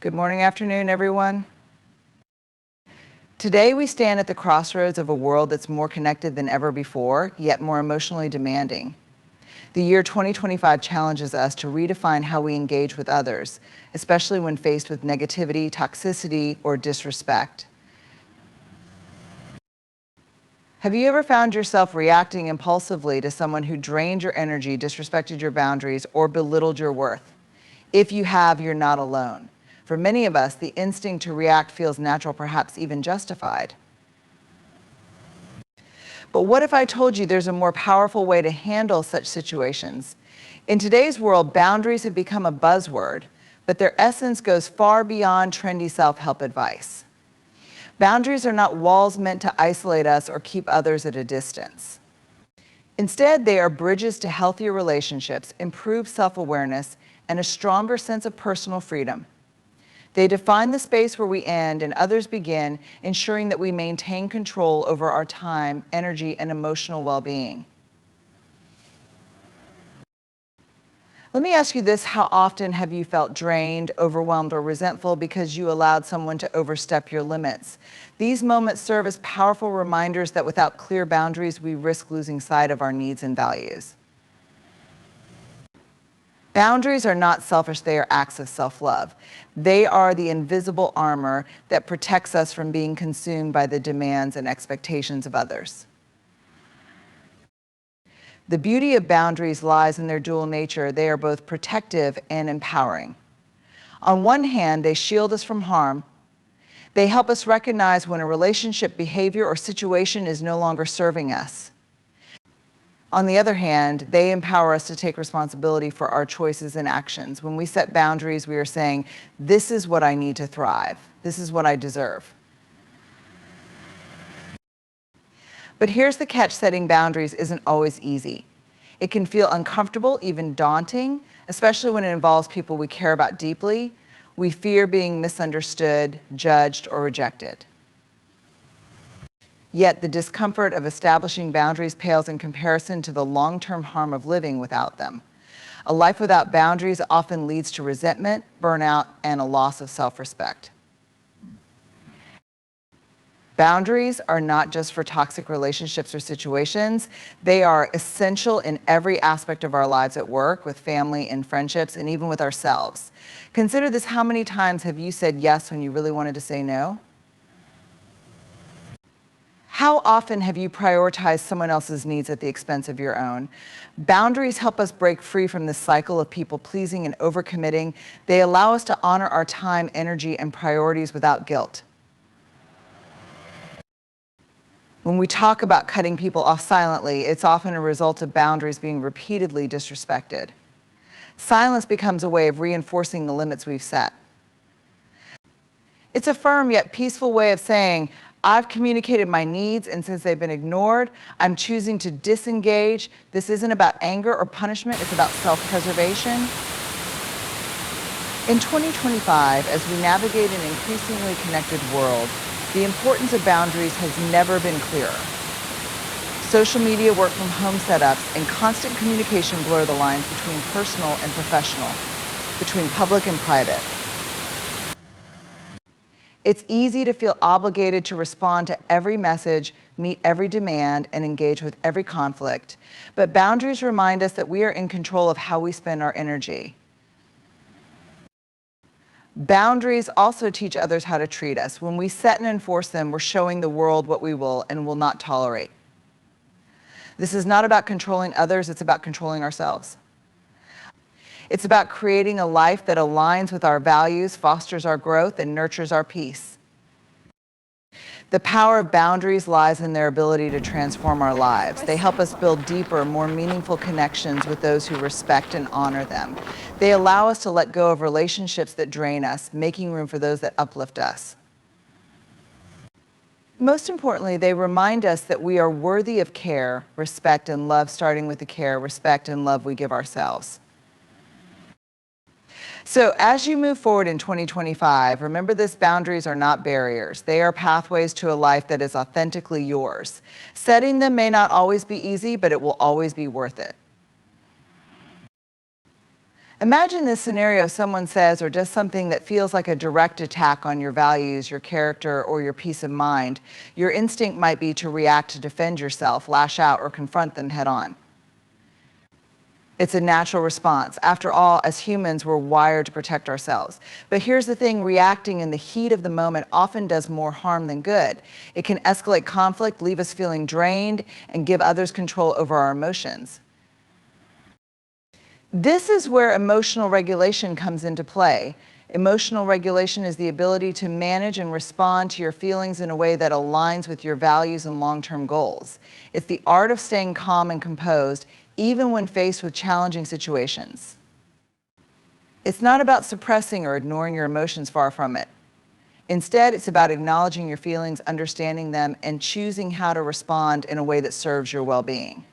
Good morning, afternoon, everyone. Today we stand at the crossroads of a world that's more connected than ever before, yet more emotionally demanding. The year 2025 challenges us to redefine how we engage with others, especially when faced with negativity, toxicity, or disrespect. Have you ever found yourself reacting impulsively to someone who drained your energy, disrespected your boundaries, or belittled your worth? If you have, you're not alone. For many of us, the instinct to react feels natural, perhaps even justified. But what if I told you there's a more powerful way to handle such situations? In today's world, boundaries have become a buzzword, but their essence goes far beyond trendy self-help advice. Boundaries are not walls meant to isolate us or keep others at a distance. Instead, they are bridges to healthier relationships, improved self-awareness, and a stronger sense of personal freedom. They define the space where we end and others begin, ensuring that we maintain control over our time, energy, and emotional well-being. Let me ask you this: how often have you felt drained, overwhelmed, or resentful because you allowed someone to overstep your limits? These moments serve as powerful reminders that without clear boundaries, we risk losing sight of our needs and values. Boundaries are not selfish, they are acts of self-love. They are the invisible armor that protects us from being consumed by the demands and expectations of others. The beauty of boundaries lies in their dual nature. They are both protective and empowering. On one hand, they shield us from harm. They help us recognize when a relationship, behavior, or situation is no longer serving us. On the other hand, they empower us to take responsibility for our choices and actions. When we set boundaries, we are saying, this is what I need to thrive. This is what I deserve. But here's the catch: setting boundaries isn't always easy. It can feel uncomfortable, even daunting, especially when it involves people we care about deeply. We fear being misunderstood, judged, or rejected. Yet the discomfort of establishing boundaries pales in comparison to the long-term harm of living without them. A life without boundaries often leads to resentment, burnout, and a loss of self-respect. Boundaries are not just for toxic relationships or situations. They are essential in every aspect of our lives, at work, with family and friendships, and even with ourselves. Consider this: how many times have you said yes when you really wanted to say no? How often have you prioritized someone else's needs at the expense of your own? Boundaries help us break free from this cycle of people pleasing and overcommitting. They allow us to honor our time, energy, and priorities without guilt. When we talk about cutting people off silently, it's often a result of boundaries being repeatedly disrespected. Silence becomes a way of reinforcing the limits we've set. It's a firm yet peaceful way of saying, I've communicated my needs, and since they've been ignored, I'm choosing to disengage. This isn't about anger or punishment, it's about self-preservation. In 2025, as we navigate an increasingly connected world, the importance of boundaries has never been clearer. Social media, work from home setups, and constant communication blur the lines between personal and professional, between public and private. It's easy to feel obligated to respond to every message, meet every demand, and engage with every conflict. But boundaries remind us that we are in control of how we spend our energy. Boundaries also teach others how to treat us. When we set and enforce them, we're showing the world what we will and will not tolerate. This is not about controlling others, it's about controlling ourselves. It's about creating a life that aligns with our values, fosters our growth, and nurtures our peace. The power of boundaries lies in their ability to transform our lives. They help us build deeper, more meaningful connections with those who respect and honor them. They allow us to let go of relationships that drain us, making room for those that uplift us. Most importantly, they remind us that we are worthy of care, respect, and love, starting with the care, respect, and love we give ourselves. So as you move forward in 2025, remember this: boundaries are not barriers. They are pathways to a life that is authentically yours. Setting them may not always be easy, but it will always be worth it. Imagine this scenario: someone says or does something that feels like a direct attack on your values, your character, or your peace of mind. Your instinct might be to react to defend yourself, lash out, or confront them head on. It's a natural response. After all, as humans, we're wired to protect ourselves. But here's the thing: reacting in the heat of the moment often does more harm than good. It can escalate conflict, leave us feeling drained, and give others control over our emotions. This is where emotional regulation comes into play. Emotional regulation is the ability to manage and respond to your feelings in a way that aligns with your values and long-term goals. It's the art of staying calm and composed, even when faced with challenging situations. It's not about suppressing or ignoring your emotions, far from it. Instead, it's about acknowledging your feelings, understanding them, and choosing how to respond in a way that serves your well-being.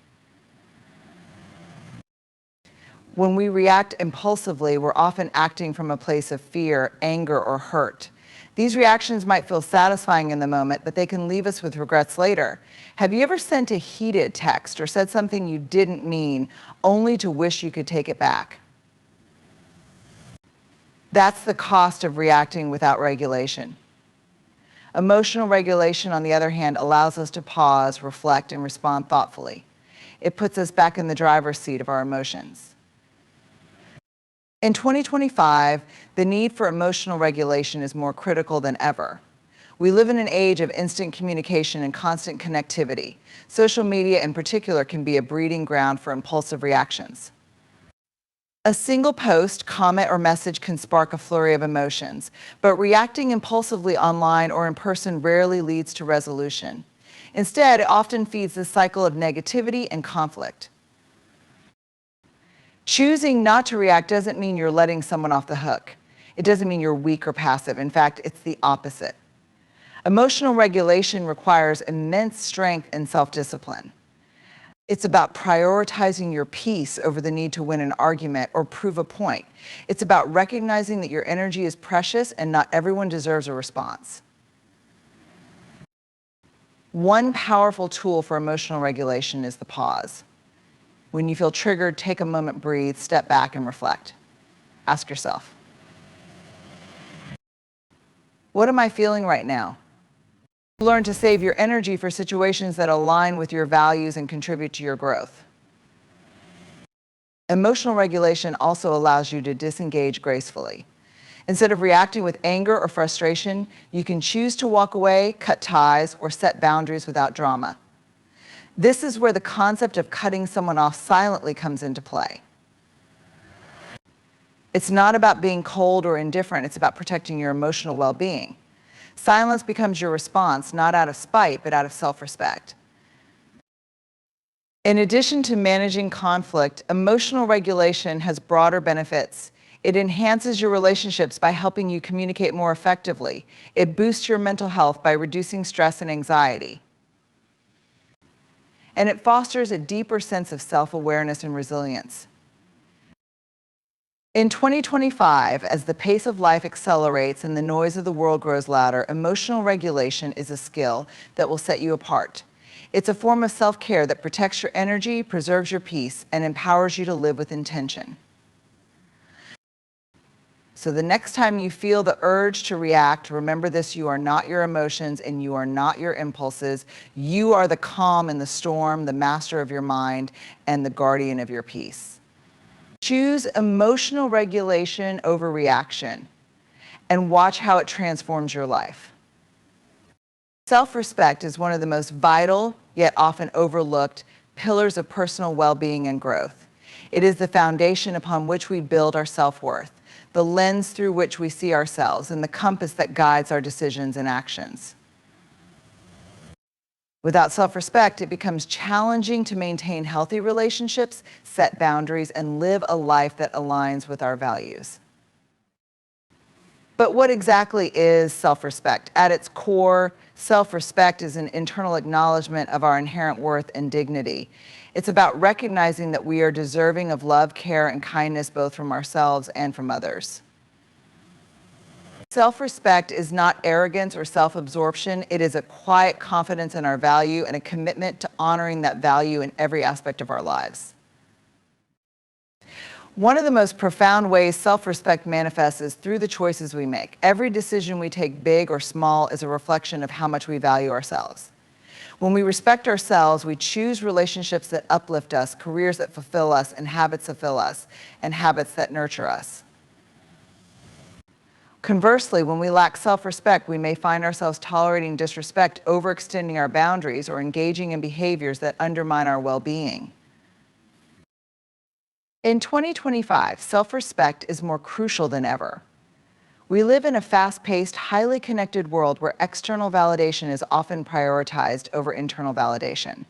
When we react impulsively, we're often acting from a place of fear, anger, or hurt. These reactions might feel satisfying in the moment, but they can leave us with regrets later. Have you ever sent a heated text or said something you didn't mean, only to wish you could take it back? That's the cost of reacting without regulation. Emotional regulation, on the other hand, allows us to pause, reflect, and respond thoughtfully. It puts us back in the driver's seat of our emotions. In 2025, the need for emotional regulation is more critical than ever. We live in an age of instant communication and constant connectivity. Social media in particular can be a breeding ground for impulsive reactions. A single post, comment, or message can spark a flurry of emotions, but reacting impulsively online or in person rarely leads to resolution. Instead, it often feeds the cycle of negativity and conflict. Choosing not to react doesn't mean you're letting someone off the hook. It doesn't mean you're weak or passive. In fact, it's the opposite. Emotional regulation requires immense strength and self-discipline. It's about prioritizing your peace over the need to win an argument or prove a point. It's about recognizing that your energy is precious and not everyone deserves a response. One powerful tool for emotional regulation is the pause. When you feel triggered, take a moment, breathe, step back, and reflect. Ask yourself, what am I feeling right now? Learn to save your energy for situations that align with your values and contribute to your growth. Emotional regulation also allows you to disengage gracefully. Instead of reacting with anger or frustration, you can choose to walk away, cut ties, or set boundaries without drama. This is where the concept of cutting someone off silently comes into play. It's not about being cold or indifferent, it's about protecting your emotional well-being. Silence becomes your response, not out of spite, but out of self-respect. In addition to managing conflict, emotional regulation has broader benefits. It enhances your relationships by helping you communicate more effectively. It boosts your mental health by reducing stress and anxiety. And it fosters a deeper sense of self-awareness and resilience. In 2025, as the pace of life accelerates and the noise of the world grows louder, emotional regulation is a skill that will set you apart. It's a form of self-care that protects your energy, preserves your peace, and empowers you to live with intention. So the next time you feel the urge to react, remember this: you are not your emotions and you are not your impulses. You are the calm in the storm, the master of your mind, and the guardian of your peace. Choose emotional regulation over reaction and watch how it transforms your life. Self-respect is one of the most vital, yet often overlooked, pillars of personal well-being and growth. It is the foundation upon which we build our self-worth, the lens through which we see ourselves, and the compass that guides our decisions and actions. Without self-respect, it becomes challenging to maintain healthy relationships, set boundaries, and live a life that aligns with our values. But what exactly is self-respect? At its core, self-respect is an internal acknowledgement of our inherent worth and dignity. It's about recognizing that we are deserving of love, care, and kindness both from ourselves and from others. Self-respect is not arrogance or self-absorption. It is a quiet confidence in our value and a commitment to honoring that value in every aspect of our lives. One of the most profound ways self-respect manifests is through the choices we make. Every decision we take, big or small, is a reflection of how much we value ourselves. When we respect ourselves, we choose relationships that uplift us, careers that fulfill us, and habits that fill us, and habits that nurture us. Conversely, when we lack self-respect, we may find ourselves tolerating disrespect, overextending our boundaries, or engaging in behaviors that undermine our well-being. In 2025, self-respect is more crucial than ever. We live in a fast-paced, highly connected world where external validation is often prioritized over internal validation.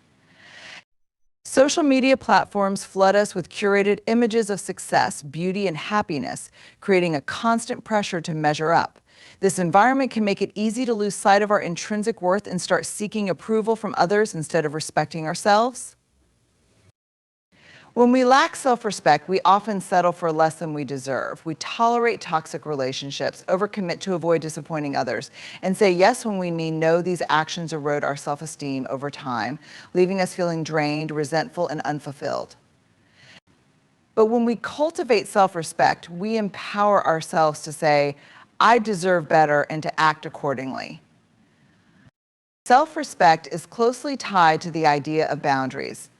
Social media platforms flood us with curated images of success, beauty, and happiness, creating a constant pressure to measure up. This environment can make it easy to lose sight of our intrinsic worth and start seeking approval from others instead of respecting ourselves. When we lack self-respect, we often settle for less than we deserve. We tolerate toxic relationships, overcommit to avoid disappointing others, and say yes when we mean no. These actions erode our self-esteem over time, leaving us feeling drained, resentful, and unfulfilled. But when we cultivate self-respect, we empower ourselves to say, I deserve better, and to act accordingly. Self-respect is closely tied to the idea of boundaries.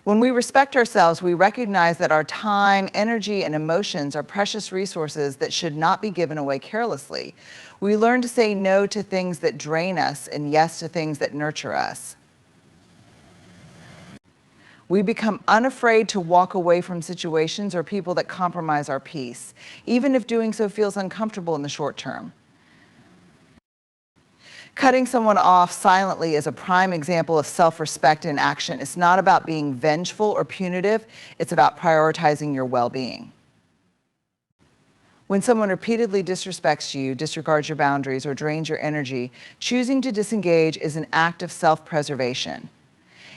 When we respect ourselves, we recognize that our time, energy, and emotions are precious resources that should not be given away carelessly. We learn to say no to things that drain us and yes to things that nurture us. We become unafraid to walk away from situations or people that compromise our peace, even if doing so feels uncomfortable in the short term. Cutting someone off silently is a prime example of self-respect in action. It's not about being vengeful or punitive. It's about prioritizing your well-being. When someone repeatedly disrespects you, disregards your boundaries, or drains your energy, choosing to disengage is an act of self-preservation.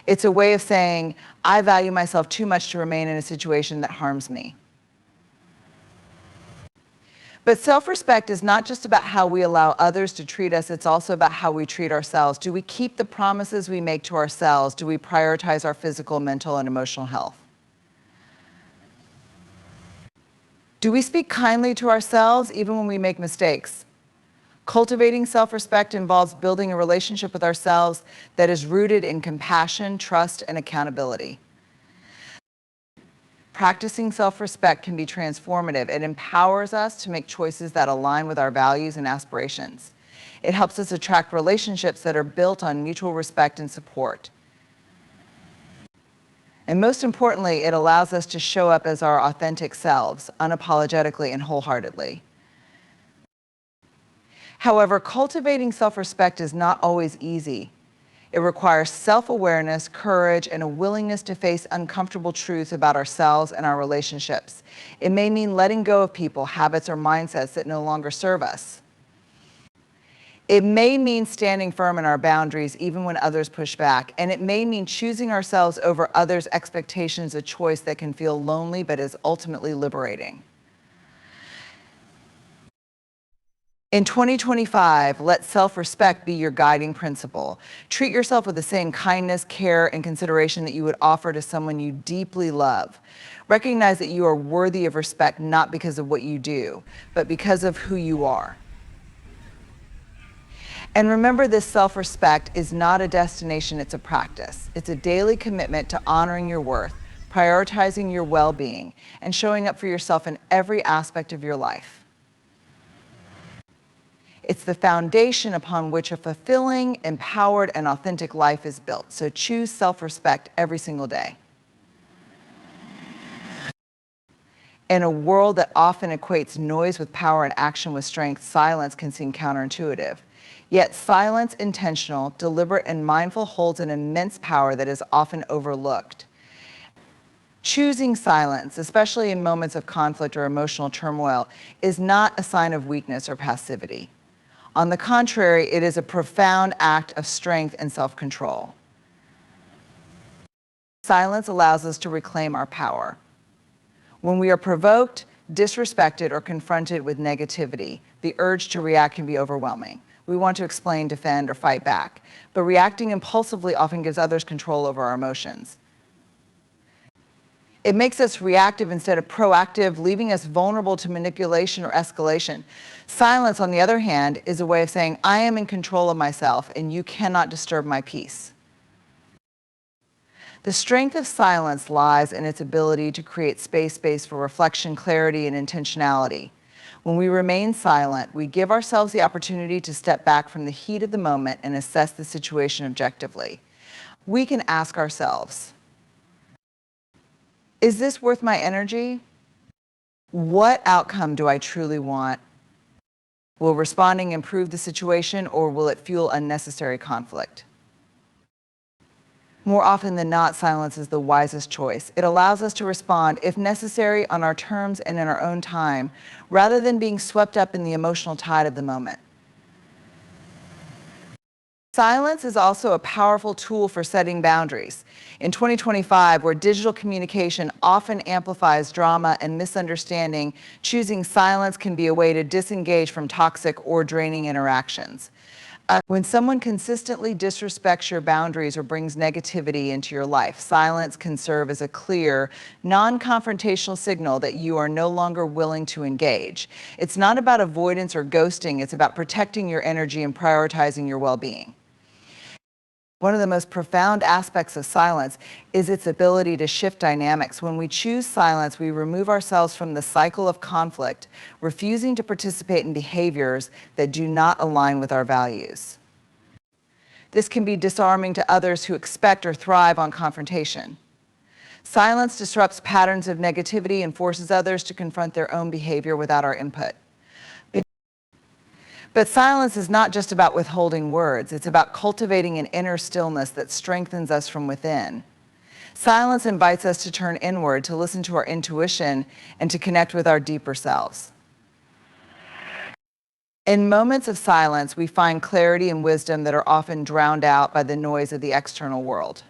It's a way of saying, I value myself too much to remain in a situation that harms me. But self-respect is not just about how we allow others to treat us, it's also about how we treat ourselves. Do we keep the promises we make to ourselves? Do we prioritize our physical, mental, and emotional health? Do we speak kindly to ourselves even when we make mistakes? Cultivating self-respect involves building a relationship with ourselves that is rooted in compassion, trust, and accountability. Practicing self-respect can be transformative. It empowers us to make choices that align with our values and aspirations. It helps us attract relationships that are built on mutual respect and support. And most importantly, it allows us to show up as our authentic selves, unapologetically and wholeheartedly. However, cultivating self-respect is not always easy. It requires self-awareness, courage, and a willingness to face uncomfortable truths about ourselves and our relationships. It may mean letting go of people, habits, or mindsets that no longer serve us. It may mean standing firm in our boundaries even when others push back. And it may mean choosing ourselves over others' expectations, a choice that can feel lonely but is ultimately liberating. In 2025, let self-respect be your guiding principle. Treat yourself with the same kindness, care, and consideration that you would offer to someone you deeply love. Recognize that you are worthy of respect not because of what you do, but because of who you are. And remember, this self-respect is not a destination, it's a practice. It's a daily commitment to honoring your worth, prioritizing your well-being, and showing up for yourself in every aspect of your life. It's the foundation upon which a fulfilling, empowered, and authentic life is built. So choose self-respect every single day. In a world that often equates noise with power and action with strength, silence can seem counterintuitive. Yet silence, intentional, deliberate, and mindful, holds an immense power that is often overlooked. Choosing silence, especially in moments of conflict or emotional turmoil, is not a sign of weakness or passivity. On the contrary, it is a profound act of strength and self-control. Silence allows us to reclaim our power. When we are provoked, disrespected, or confronted with negativity, the urge to react can be overwhelming. We want to explain, defend, or fight back. But reacting impulsively often gives others control over our emotions. It makes us reactive instead of proactive, leaving us vulnerable to manipulation or escalation. Silence, on the other hand, is a way of saying, I am in control of myself and you cannot disturb my peace. The strength of silence lies in its ability to create space for reflection, clarity, and intentionality. When we remain silent, we give ourselves the opportunity to step back from the heat of the moment and assess the situation objectively. We can ask ourselves, is this worth my energy? What outcome do I truly want? Will responding improve the situation, or will it fuel unnecessary conflict? More often than not, silence is the wisest choice. It allows us to respond, if necessary, on our terms and in our own time, rather than being swept up in the emotional tide of the moment. Silence is also a powerful tool for setting boundaries. In 2025, where digital communication often amplifies drama and misunderstanding, choosing silence can be a way to disengage from toxic or draining interactions. When someone consistently disrespects your boundaries or brings negativity into your life, silence can serve as a clear, non-confrontational signal that you are no longer willing to engage. It's not about avoidance or ghosting, it's about protecting your energy and prioritizing your well-being. One of the most profound aspects of silence is its ability to shift dynamics. When we choose silence, we remove ourselves from the cycle of conflict, refusing to participate in behaviors that do not align with our values. This can be disarming to others who expect or thrive on confrontation. Silence disrupts patterns of negativity and forces others to confront their own behavior without our input. But silence is not just about withholding words. It's about cultivating an inner stillness that strengthens us from within. Silence invites us to turn inward, to listen to our intuition, and to connect with our deeper selves. In moments of silence, we find clarity and wisdom that are often drowned out by the noise of the external world.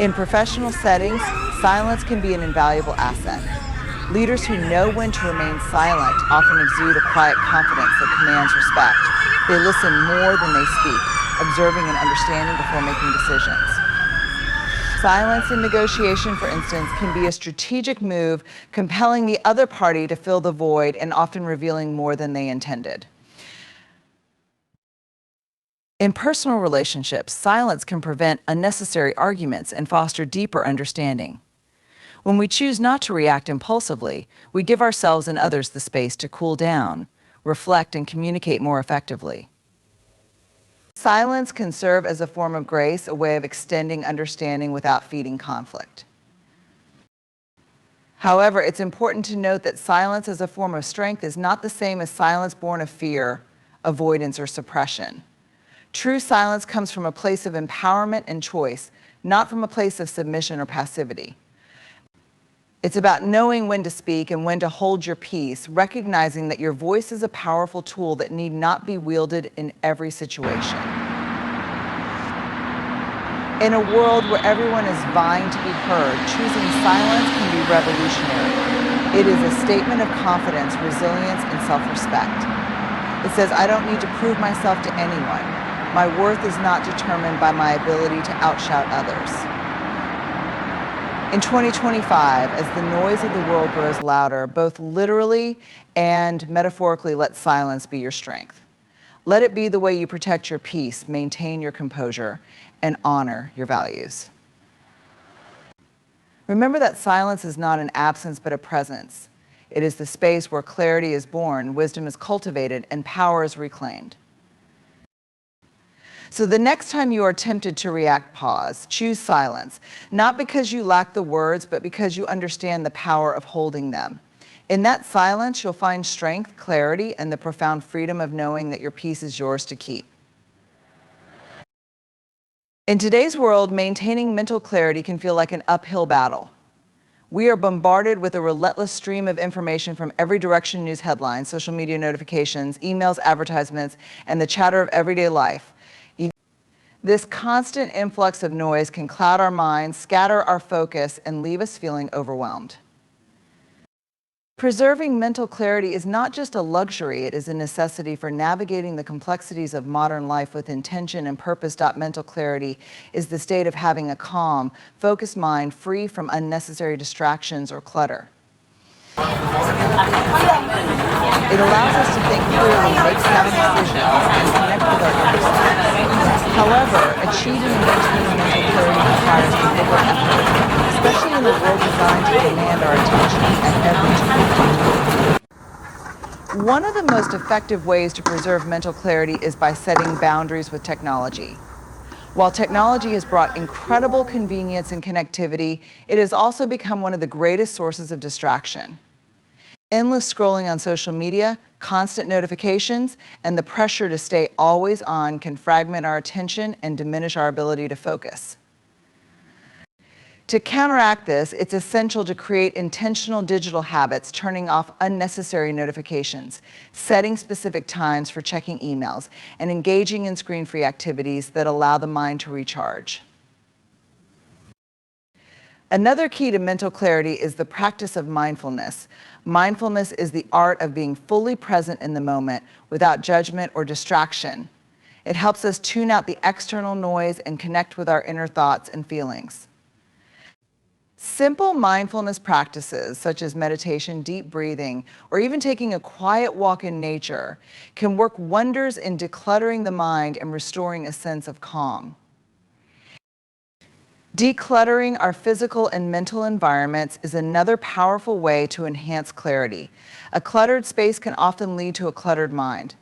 In professional settings, silence can be an invaluable asset. Leaders who know when to remain silent often exude a quiet confidence that commands respect. They listen more than they speak, observing and understanding before making decisions. Silence in negotiation, for instance, can be a strategic move, compelling the other party to fill the void and often revealing more than they intended. In personal relationships, silence can prevent unnecessary arguments and foster deeper understanding. When we choose not to react impulsively, we give ourselves and others the space to cool down, reflect, and communicate more effectively. Silence can serve as a form of grace, a way of extending understanding without feeding conflict. However, it's important to note that silence as a form of strength is not the same as silence born of fear, avoidance, or suppression. True silence comes from a place of empowerment and choice, not from a place of submission or passivity. It's about knowing when to speak and when to hold your peace, recognizing that your voice is a powerful tool that need not be wielded in every situation. In a world where everyone is vying to be heard, choosing silence can be revolutionary. It is a statement of confidence, resilience, and self-respect. It says, I don't need to prove myself to anyone. My worth is not determined by my ability to outshout others. In 2025, as the noise of the world grows louder, both literally and metaphorically, let silence be your strength. Let it be the way you protect your peace, maintain your composure, and honor your values. Remember that silence is not an absence but a presence. It is the space where clarity is born, wisdom is cultivated, and power is reclaimed. So the next time you are tempted to react, pause. Choose silence, not because you lack the words, but because you understand the power of holding them. In that silence, you'll find strength, clarity, and the profound freedom of knowing that your peace is yours to keep. In today's world, maintaining mental clarity can feel like an uphill battle. We are bombarded with a relentless stream of information from every direction: news headlines, social media notifications, emails, advertisements, and the chatter of everyday life. This constant influx of noise can cloud our minds, scatter our focus, and leave us feeling overwhelmed. Preserving mental clarity is not just a luxury, it is a necessity for navigating the complexities of modern life with intention and purpose. Mental clarity is the state of having a calm, focused mind free from unnecessary distractions or clutter. It allows us to think clearly, make sound decisions, and connect with our inner self. However, achieving and maintaining mental clarity requires deliberate effort, especially in a world designed to demand our attention at every turn. One of the most effective ways to preserve mental clarity is by setting boundaries with technology. While technology has brought incredible convenience and connectivity, it has also become one of the greatest sources of distraction. Endless scrolling on social media, constant notifications, and the pressure to stay always on can fragment our attention and diminish our ability to focus. To counteract this, it's essential to create intentional digital habits, turning off unnecessary notifications, setting specific times for checking emails, and engaging in screen-free activities that allow the mind to recharge. Another key to mental clarity is the practice of mindfulness. Mindfulness is the art of being fully present in the moment without judgment or distraction. It helps us tune out the external noise and connect with our inner thoughts and feelings. Simple mindfulness practices such as meditation, deep breathing, or even taking a quiet walk in nature can work wonders in decluttering the mind and restoring a sense of calm. Decluttering our physical and mental environments is another powerful way to enhance clarity. A cluttered space can often lead to a cluttered mind.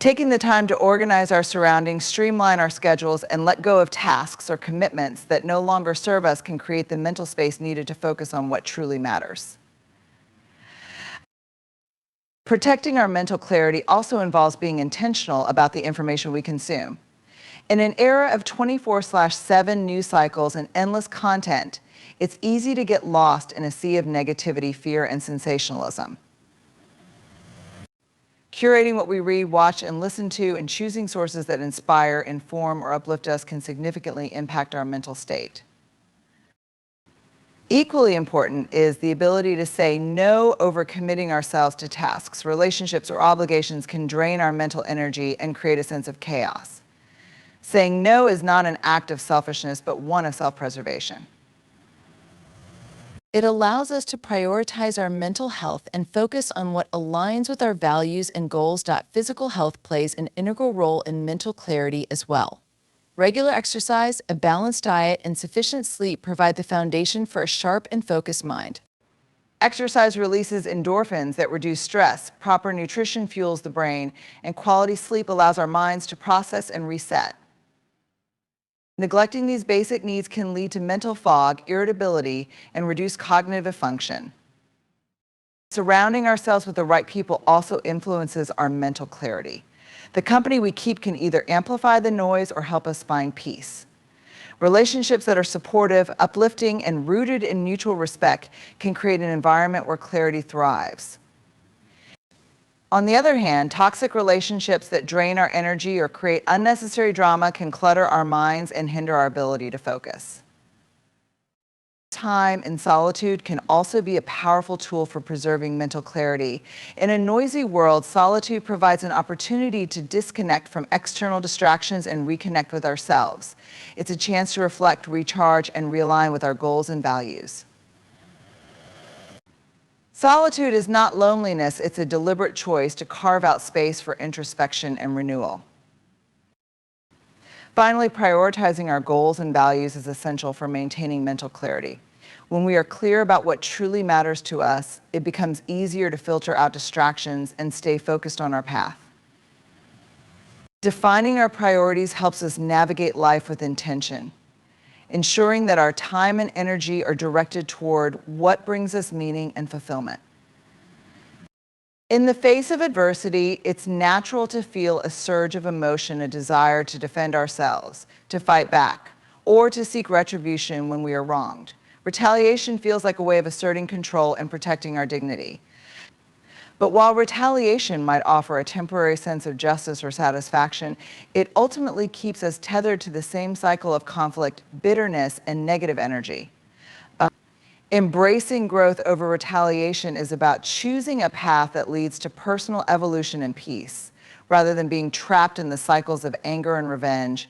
Taking the time to organize our surroundings, streamline our schedules, and let go of tasks or commitments that no longer serve us can create the mental space needed to focus on what truly matters. Protecting our mental clarity also involves being intentional about the information we consume. In an era of 24/7 news cycles and endless content, it's easy to get lost in a sea of negativity, fear, and sensationalism. Curating what we read, watch, and listen to, and choosing sources that inspire, inform, or uplift us can significantly impact our mental state. Equally important is the ability to say no, overcommitting ourselves to tasks. Relationships or obligations can drain our mental energy and create a sense of chaos. Saying no is not an act of selfishness, but one of self-preservation. It allows us to prioritize our mental health and focus on what aligns with our values and goals. Physical health plays an integral role in mental clarity as well. Regular exercise, a balanced diet, and sufficient sleep provide the foundation for a sharp and focused mind. Exercise releases endorphins that reduce stress, proper nutrition fuels the brain, and quality sleep allows our minds to process and reset. Neglecting these basic needs can lead to mental fog, irritability, and reduced cognitive function. Surrounding ourselves with the right people also influences our mental clarity. The company we keep can either amplify the noise or help us find peace. Relationships that are supportive, uplifting, and rooted in mutual respect can create an environment where clarity thrives. On the other hand, toxic relationships that drain our energy or create unnecessary drama can clutter our minds and hinder our ability to focus. Time in solitude can also be a powerful tool for preserving mental clarity. In a noisy world, solitude provides an opportunity to disconnect from external distractions and reconnect with ourselves. It's a chance to reflect, recharge, and realign with our goals and values. Solitude is not loneliness, it's a deliberate choice to carve out space for introspection and renewal. Finally, prioritizing our goals and values is essential for maintaining mental clarity. When we are clear about what truly matters to us, it becomes easier to filter out distractions and stay focused on our path. Defining our priorities helps us navigate life with intention, ensuring that our time and energy are directed toward what brings us meaning and fulfillment. In the face of adversity, it's natural to feel a surge of emotion, a desire to defend ourselves, to fight back, or to seek retribution when we are wronged. Retaliation feels like a way of asserting control and protecting our dignity. But while retaliation might offer a temporary sense of justice or satisfaction, it ultimately keeps us tethered to the same cycle of conflict, bitterness, and negative energy. Embracing growth over retaliation is about choosing a path that leads to personal evolution and peace, rather than being trapped in the cycles of anger and revenge